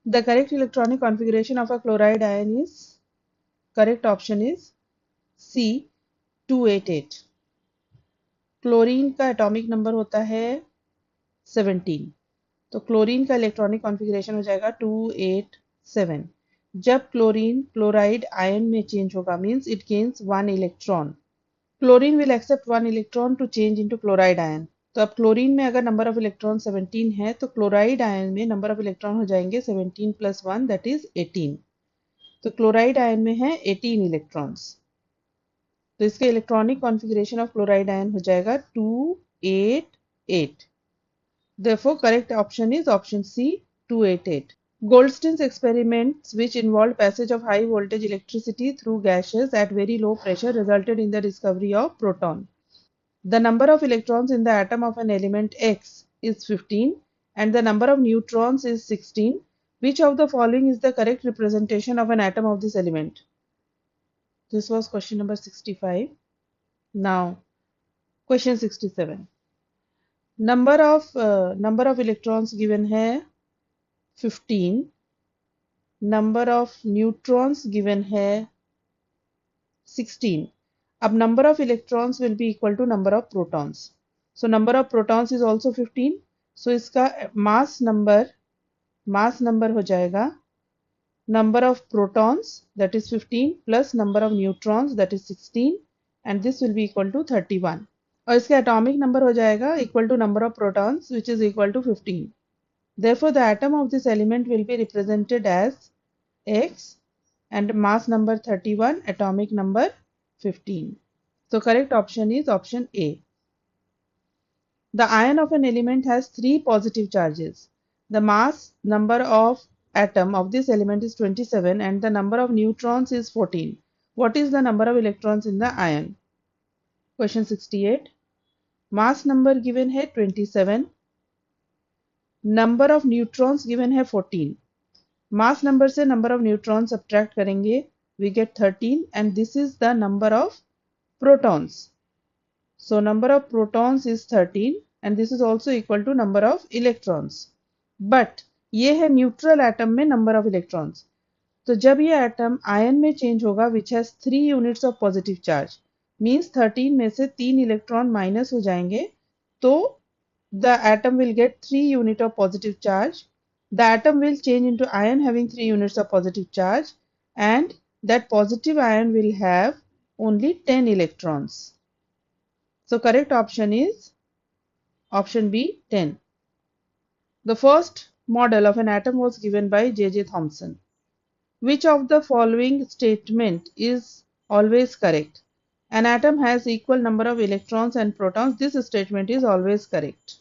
The correct electronic configuration of a chloride ion is, correct option is C 288. Chlorine का atomic number होता है 17, तो chlorine का electronic configuration हो जाएगा 287। जब क्लोरीन क्लोराइड आयन में चेंज होगा means it gains 1 electron. Chlorine will accept 1 electron to change into chloride ion. तो अब क्लोरीन में अगर नंबर ऑफ इलेक्ट्रॉन 17 है तो क्लोराइड आयन में नंबर ऑफ इलेक्ट्रॉन हो जाएंगे 17 + 1 दैट इज 18। तो क्लोराइड आयन में है 18 इलेक्ट्रॉन्स, तो इसके electronic configuration of chloride ion हो जाएगा 288। Therefore, correct option is option C 288. Goldstein's experiments, which involved passage of high voltage electricity through gases at very low pressure, resulted in the discovery of proton. The number of electrons in the atom of an element X is 15 and the number of neutrons is 16. Which of the following is the correct representation of an atom of this element? This was question number 65. Now, question 67. Number of electrons given है 15, number of neutrons given है 16. अब number of electrons will be equal to number of protons. So number of protons is also 15. So इसका mass number हो जाएगा number of protons that is 15 plus number of neutrons that is 16 and this will be equal to 31. और इसका atomic number हो जाएगा equal to number of protons which is equal to 15. Therefore, the atom of this element will be represented as X and mass number 31, atomic number 15. So, correct option is option A. The ion of an element has 3 positive charges. The mass number of atom of this element is 27 and the number of neutrons is 14. What is the number of electrons in the ion? Question 68. Mass number given है 27. Number of neutrons given है 14. Mass number से number of neutron subtract करेंगे we get 13 and this is the number of protons. So number of protons is 13 and this is also equal to number of electrons. But ये है neutral atom में number of electrons. तो जब ये atom ion में change होगा which has 3 units of positive charge means 13 में से 3 इलेक्ट्रॉन माइनस हो जाएंगे तो the atom will get 3 unit of positive charge. The atom will change into ion having 3 units of positive charge and that positive ion will have only 10 electrons. So correct option is option B 10. The first model of an atom was given by J.J. Thomson. Which of the following statement is always correct? An atom has equal number of electrons and protons. This statement is always correct.